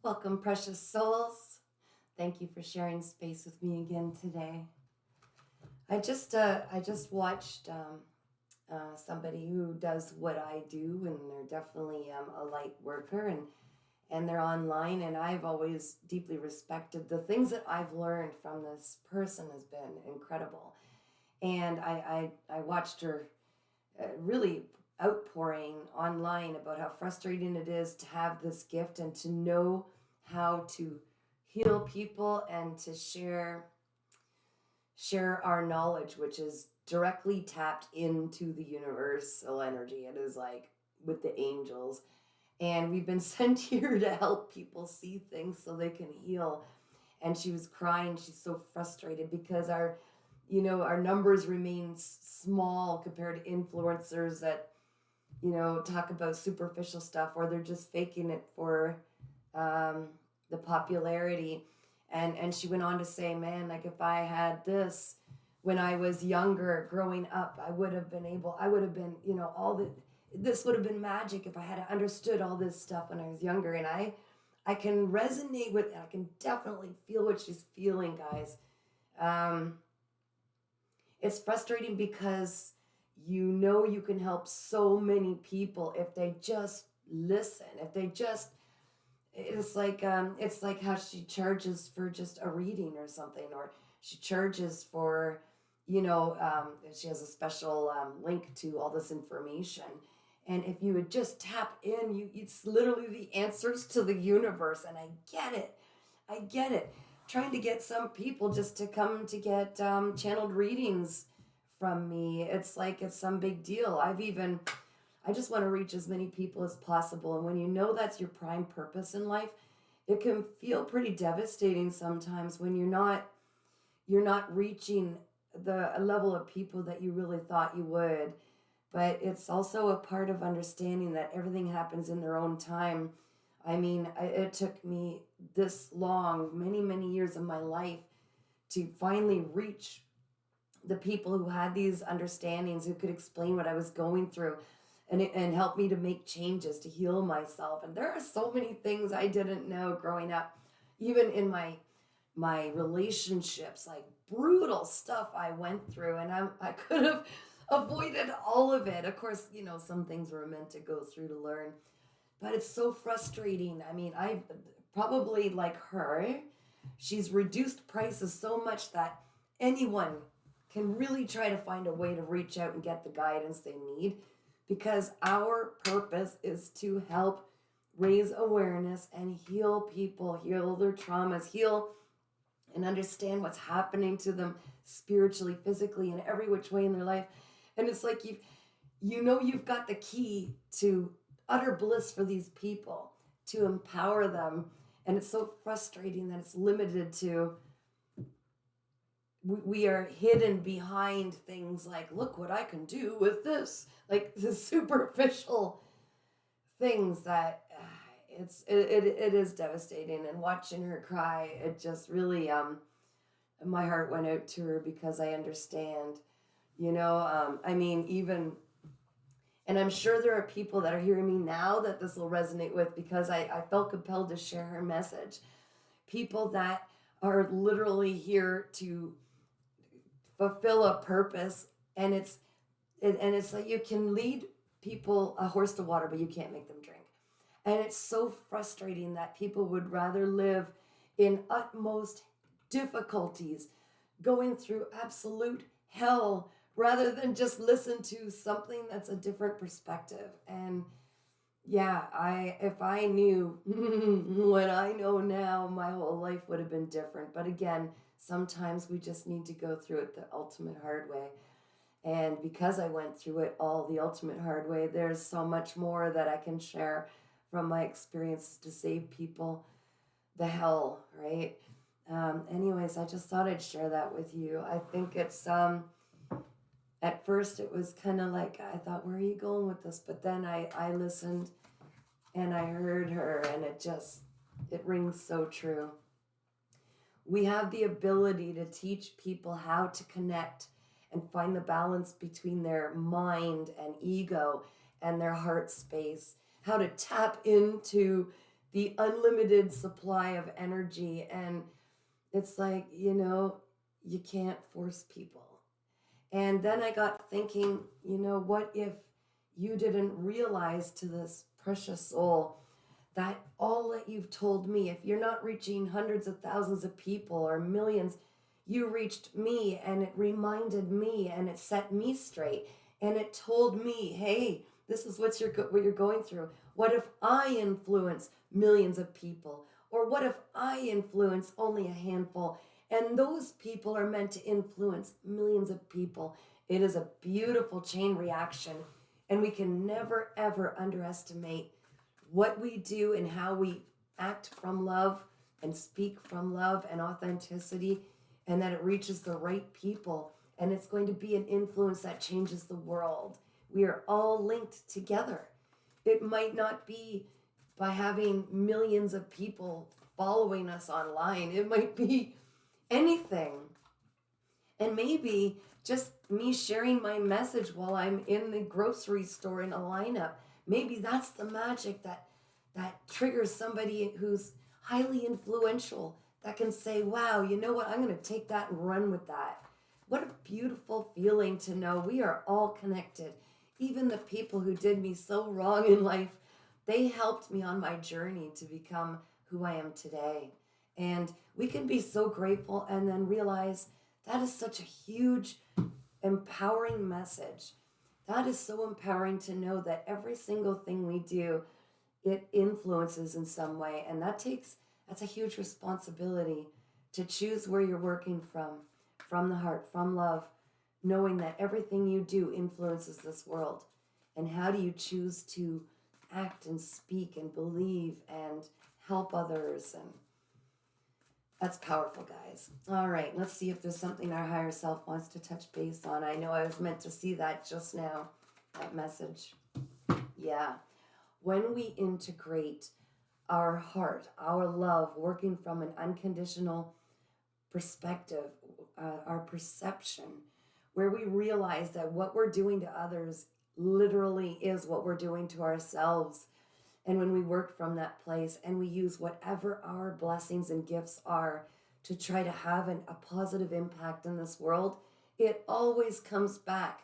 Welcome, precious souls. Thank you for sharing space with me again today. I just watched somebody who does what I do, and they're definitely a light worker, and they're online. And I've always deeply respected the things that I've learned from this person has been incredible. And I watched her really outpouring online about how frustrating it is to have this gift and to know how to heal people and to share our knowledge, which is directly tapped into the universal energy. It is like with the angels, and we've been sent here to help people see things so they can heal. And she was crying. She's so frustrated because our numbers remain small compared to influencers that talk about superficial stuff, or they're just faking it for um, the popularity. And she went on to say, man, like if I had this when I was younger, growing up, I would have been, this would have been magic if I had understood all this stuff when I was younger. And I can resonate with it. I can definitely feel what she's feeling, guys. Um, it's frustrating because you can help so many people if they just listen, if they just it's like how she charges for just a reading or something, or she charges for she has a special link to all this information. And if you would just tap in, it's literally the answers to the universe. And I get it trying to get some people just to come to get channeled readings from me. It's like it's some big deal. I just want to reach as many people as possible. And when you know that's your prime purpose in life, it can feel pretty devastating sometimes when you're not reaching the level of people that you really thought you would. But it's also a part of understanding that everything happens in their own time. I mean, it took me this long, many, many years of my life to finally reach the people who had these understandings, who could explain what I was going through and help me to make changes to heal myself. And there are so many things I didn't know growing up, even in my relationships, like brutal stuff I went through, and I could have avoided all of it. Of course, some things were meant to go through to learn, but it's so frustrating. I mean, I probably like her, she's reduced prices so much that anyone can really try to find a way to reach out and get the guidance they need, because our purpose is to help raise awareness and heal people, heal their traumas, heal and understand what's happening to them spiritually, physically, in every which way in their life. And it's like you've got the key to utter bliss for these people, to empower them. And it's so frustrating that it's limited to, we are hidden behind things like, look what I can do with this, like the superficial things that it is devastating. And watching her cry, it just really my heart went out to her, because I understand, I mean, even, and I'm sure there are people that are hearing me now that this will resonate with, because I felt compelled to share her message. People that are literally here to fulfill a purpose. And it's like, you can lead people a horse to water, but you can't make them drink. And it's so frustrating that people would rather live in utmost difficulties, going through absolute hell, rather than just listen to something that's a different perspective. And yeah, if I knew what I know now, my whole life would have been different. But again, sometimes we just need to go through it the ultimate hard way. And because I went through it all the ultimate hard way, there's so much more that I can share from my experiences to save people the hell, right? Anyways, I just thought I'd share that with you. I think it's at first it was kind of like, I thought, where are you going with this? But then I listened and I heard her, and it rings so true. We have the ability to teach people how to connect and find the balance between their mind and ego and their heart space, how to tap into the unlimited supply of energy. And it's like, you can't force people. And then I got thinking, what if you didn't realize to this precious soul that all that you've told me, if you're not reaching hundreds of thousands of people or millions, you reached me, and it reminded me, and it set me straight, and it told me, hey, this is what you're going through. What if I influence millions of people? Or what if I influence only a handful? And those people are meant to influence millions of people. It is a beautiful chain reaction, and we can never ever underestimate what we do and how we act from love and speak from love and authenticity, and that it reaches the right people, and it's going to be an influence that changes the world. We are all linked together. It might not be by having millions of people following us online. It might be anything. And maybe just me sharing my message while I'm in the grocery store in a lineup. Maybe that's the magic that triggers somebody who's highly influential, that can say, wow, you know what? I'm going to take that and run with that. What a beautiful feeling to know we are all connected. Even the people who did me so wrong in life, they helped me on my journey to become who I am today. And we can be so grateful and then realize that is such a huge, empowering message. That is so empowering to know that every single thing we do, it influences in some way. And that's a huge responsibility to choose where you're working from the heart, from love, knowing that everything you do influences this world. And how do you choose to act and speak and believe and help others? And that's powerful, guys. All right, let's see if there's something our higher self wants to touch base on. I know I was meant to see that just now, that message. Yeah. When we integrate our heart, our love, working from an unconditional perspective, our perception, where we realize that what we're doing to others literally is what we're doing to ourselves. And when we work from that place and we use whatever our blessings and gifts are to try to have a positive impact in this world, it always comes back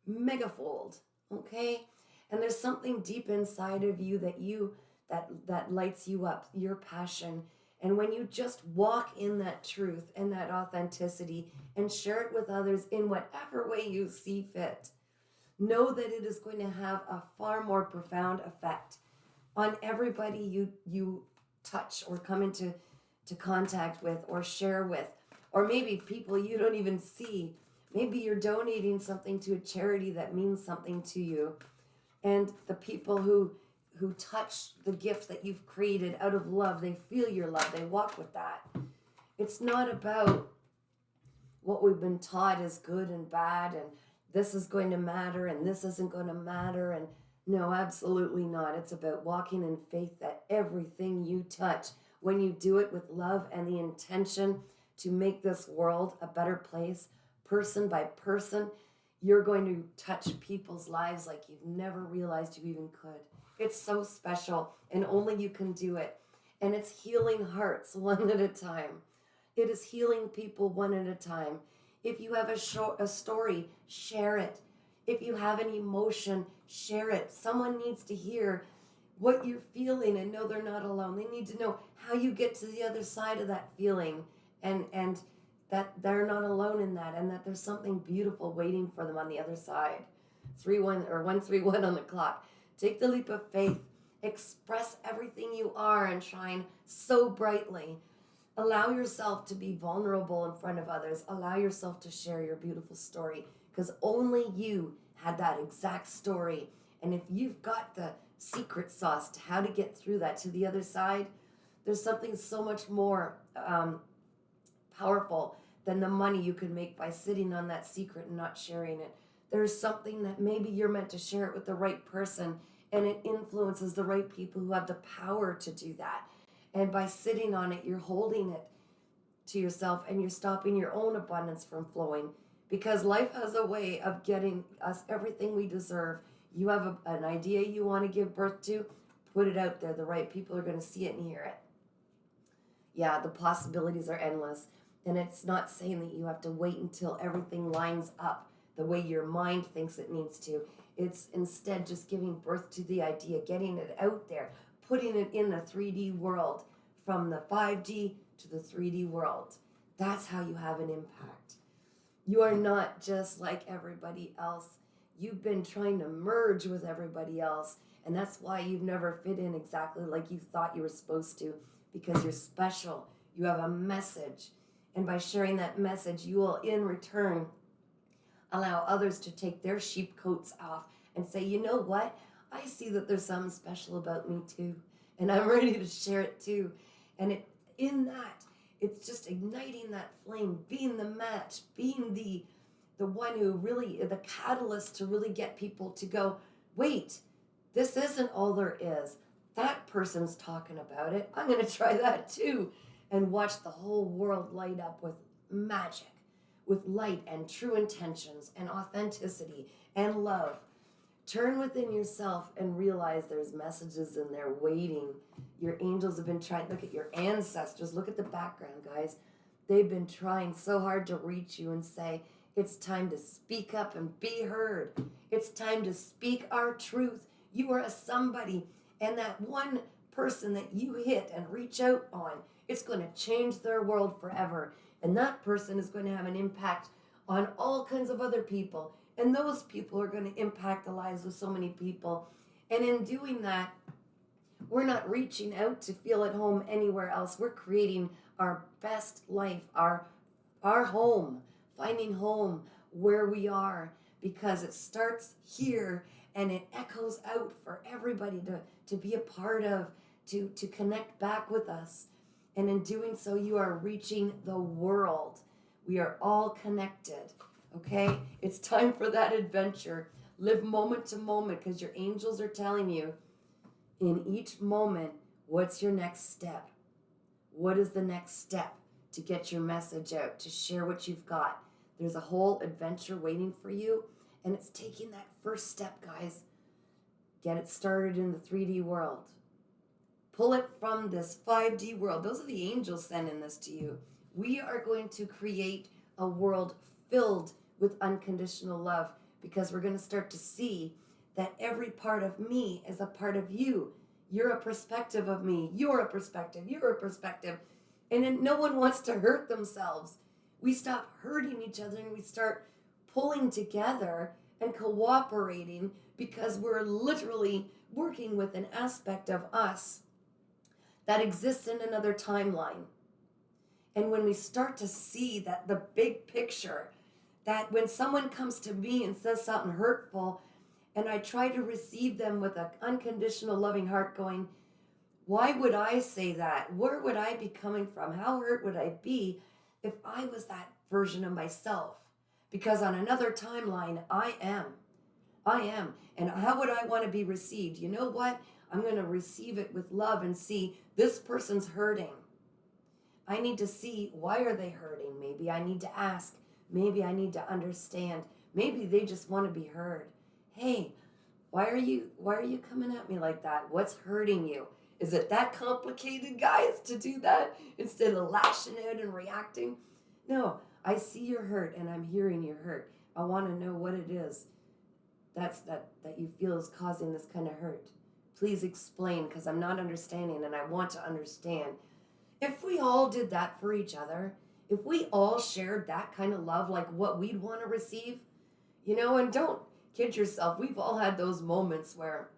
megafold, okay? And there's something deep inside of you that lights you up, your passion. And when you just walk in that truth and that authenticity and share it with others in whatever way you see fit, know that it is going to have a far more profound effect on everybody you touch or come into contact with or share with, or maybe people you don't even see. Maybe you're donating something to a charity that means something to you, and the people who touch the gift that you've created out of love, they feel your love, they walk with that. It's not about what we've been taught is good and bad, and this is going to matter and this isn't going to matter. And no, absolutely not. It's about walking in faith that everything you touch, when you do it with love and the intention to make this world a better place, person by person, you're going to touch people's lives like you've never realized you even could. It's so special, and only you can do it. And it's healing hearts one at a time. It is healing people one at a time. If you have a story, share it. If you have an emotion, share it. Someone needs to hear what you're feeling and know they're not alone. They need to know how you get to the other side of that feeling, and that they're not alone in that, and that there's something beautiful waiting for them on the other side. 131 on the clock. Take the leap of faith. Express everything you are and shine so brightly. Allow yourself to be vulnerable in front of others. Allow yourself to share your beautiful story, because only you had that exact story. And if you've got the secret sauce to how to get through that to the other side, there's something so much more powerful than the money you can make by sitting on that secret and not sharing it. There's something that maybe you're meant to share it with the right person, and it influences the right people who have the power to do that. And by sitting on it, you're holding it to yourself, and you're stopping your own abundance from flowing, because life has a way of getting us everything we deserve. You have an idea you want to give birth to, put it out there, the right people are going to see it and hear it. Yeah, the possibilities are endless. And it's not saying that you have to wait until everything lines up the way your mind thinks it needs to. It's instead just giving birth to the idea, getting it out there, putting it in the 3D world, from the 5D to the 3D world. That's how you have an impact. You are not just like everybody else. You've been trying to merge with everybody else, and that's why you've never fit in exactly like you thought you were supposed to, because you're special. You have a message, and by sharing that message, you will in return allow others to take their sheep coats off and say, you know what? I see that there's something special about me too, and I'm ready to share it too. And in that, it's just igniting that flame, being the match, being the one who really, the catalyst to really get people to go, wait, this isn't all there is. That person's talking about it. I'm going to try that too. And watch the whole world light up with magic, with light and true intentions and authenticity and love. Turn within yourself and realize there's messages in there waiting. Your angels have been trying. Look at your ancestors. Look at the background, guys. They've been trying so hard to reach you and say, it's time to speak up and be heard. It's time to speak our truth. You are a somebody. And that one person that you hit and reach out on, it's going to change their world forever. And that person is going to have an impact on all kinds of other people. And those people are going to impact the lives of so many people. And in doing that, we're not reaching out to feel at home anywhere else. We're creating our best life, our home, finding home where we are, because it starts here and it echoes out for everybody to be a part of, to connect back with us. And in doing so, you are reaching the world. We are all connected. Okay, it's time for that adventure. Live moment to moment, because your angels are telling you in each moment, what's your next step? What is the next step to get your message out, to share what you've got? There's a whole adventure waiting for you, and it's taking that first step, guys. Get it started in the 3D world. Pull it from this 5D world. Those are the angels sending this to you. We are going to create a world filled with unconditional love, because we're going to start to see that every part of me is a part of you. You're a perspective of me. You're a perspective. You're a perspective. And then no one wants to hurt themselves. We stop hurting each other and we start pulling together and cooperating, because we're literally working with an aspect of us that exists in another timeline. And when we start to see that the big picture, that when someone comes to me and says something hurtful, and I try to receive them with an unconditional loving heart, going, why would I say that? Where would I be coming from? How hurt would I be if I was that version of myself? Because on another timeline, I am. And how would I want to be received? You know what? I'm going to receive it with love and see this person's hurting. I need to see, why are they hurting? Maybe I need to ask. Maybe I need to understand. Maybe they just want to be heard. Hey, why are you coming at me like that? What's hurting you? Is it that complicated, guys, to do that instead of lashing out and reacting? No, I see your hurt and I'm hearing your hurt. I want to know what it is that you feel is causing this kind of hurt. Please explain, because I'm not understanding and I want to understand. If we all did that for each other, if we all shared that kind of love, like what we'd want to receive, and don't kid yourself, we've all had those moments where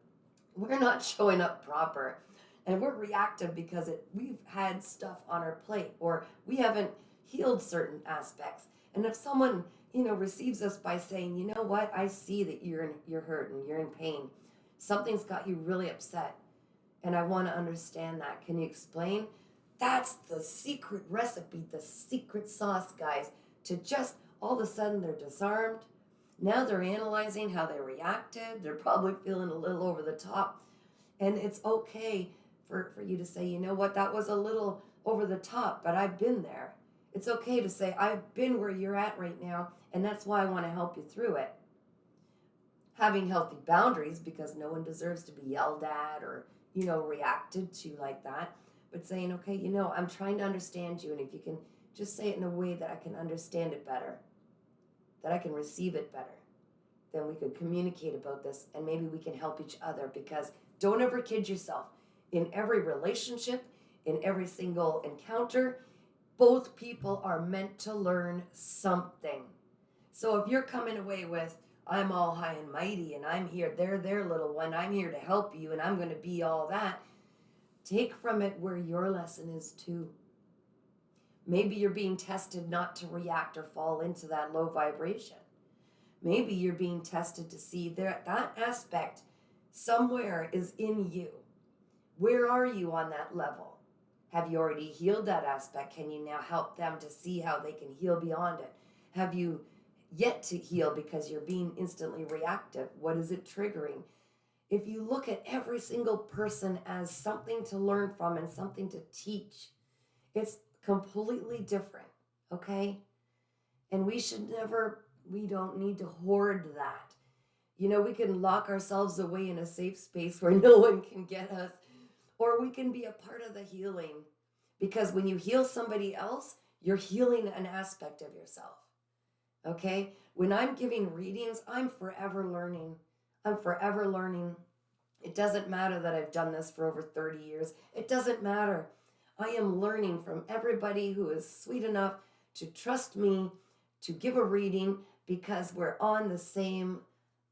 we're not showing up proper and we're reactive because we've had stuff on our plate, or we haven't healed certain aspects. And if someone, receives us by saying, you know what, I see that you're hurt and you're in pain. Something's got you really upset and I want to understand that. Can you explain? That's the secret recipe, the secret sauce, guys, to just all of a sudden they're disarmed. Now they're analyzing how they reacted. They're probably feeling a little over the top. And it's okay for you to say, you know what, that was a little over the top, but I've been there. It's okay to say, I've been where you're at right now, and that's why I want to help you through it. Having healthy boundaries, because no one deserves to be yelled at or, reacted to like that, but saying, okay, I'm trying to understand you. And if you can just say it in a way that I can understand it better, that I can receive it better, then we could communicate about this and maybe we can help each other. Because don't ever kid yourself. In every relationship, in every single encounter, both people are meant to learn something. So if you're coming away with, I'm all high and mighty and I'm here, they're their little one, I'm here to help you and I'm going to be all that, take from it where your lesson is too. Maybe you're being tested not to react or fall into that low vibration. Maybe you're being tested to see that aspect somewhere is in you. Where are you on that level? Have you already healed that aspect? Can you now help them to see how they can heal beyond it? Have you yet to heal because you're being instantly reactive? What is it triggering? If you look at every single person as something to learn from and something to teach, it's completely different, okay? And we don't need to hoard that. We can lock ourselves away in a safe space where no one can get us, or we can be a part of the healing. Because when you heal somebody else, you're healing an aspect of yourself. Okay? When I'm giving readings, I'm forever learning. I'm forever learning. It doesn't matter that I've done this for over 30 years. It doesn't matter. I am learning from everybody who is sweet enough to trust me to give a reading, because we're on the same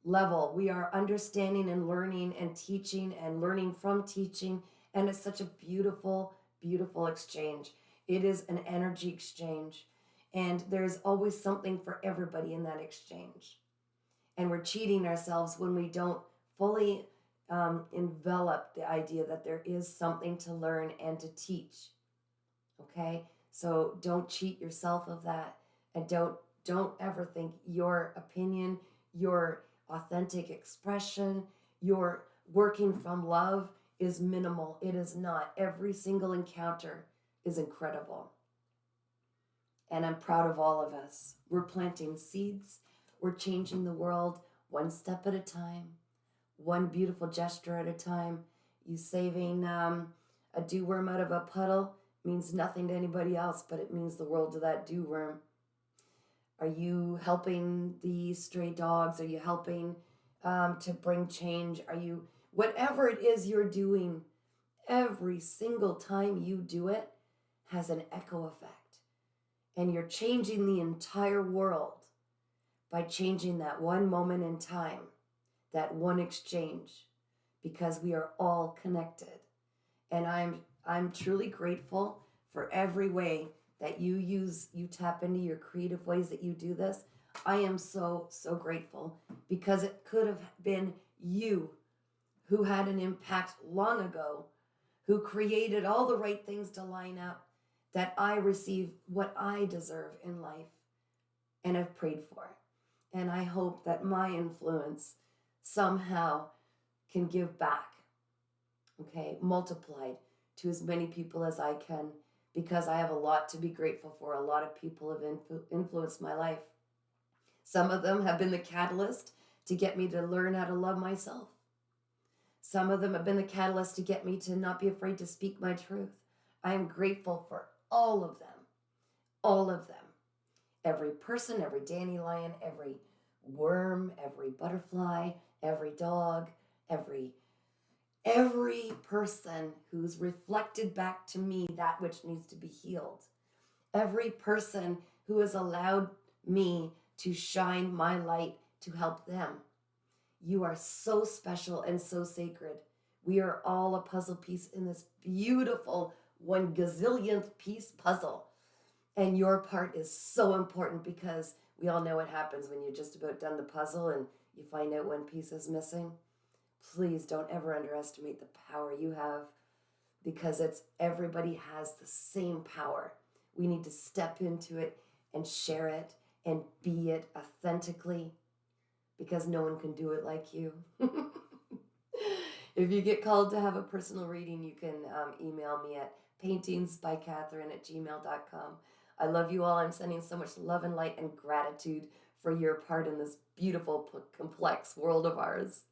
level. We are understanding and learning and teaching and learning from teaching. And it's such a beautiful, beautiful exchange. It is an energy exchange. And there's always something for everybody in that exchange. And we're cheating ourselves when we don't fully envelop the idea that there is something to learn and to teach. Okay? So don't cheat yourself of that. And don't ever think your opinion, your authentic expression, your working from love is minimal. It is not. Every single encounter is incredible. And I'm proud of all of us. We're planting seeds. We're changing the world one step at a time, one beautiful gesture at a time. You saving a dew worm out of a puddle means nothing to anybody else, but it means the world to that dew worm. Are you helping the stray dogs? Are you helping to bring change? Whatever it is you're doing, every single time you do it has an echo effect. And you're changing the entire world by changing that one moment in time, that one exchange, because we are all connected. And I'm truly grateful for every way that you tap into your creative ways that you do this. I am so, so grateful, because it could have been you who had an impact long ago, who created all the right things to line up, that I receive what I deserve in life and have prayed for. And I hope that my influence somehow can give back, okay, multiplied to as many people as I can, because I have a lot to be grateful for. A lot of people have influenced my life. Some of them have been the catalyst to get me to learn how to love myself. Some of them have been the catalyst to get me to not be afraid to speak my truth. I am grateful for all of them. All of them. Every person, every dandelion, every worm, every butterfly, every dog, every person who's reflected back to me that which needs to be healed. Every person who has allowed me to shine my light to help them. You are so special and so sacred. We are all a puzzle piece in this beautiful 1 gazillionth piece puzzle. And your part is so important, because we all know what happens when you're just about done the puzzle and you find out one piece is missing. Please don't ever underestimate the power you have, because everybody has the same power. We need to step into it and share it and be it authentically, because no one can do it like you. If you get called to have a personal reading, you can email me at paintingsbycatherine@gmail.com. I love you all. I'm sending so much love and light and gratitude for your part in this beautiful, complex world of ours.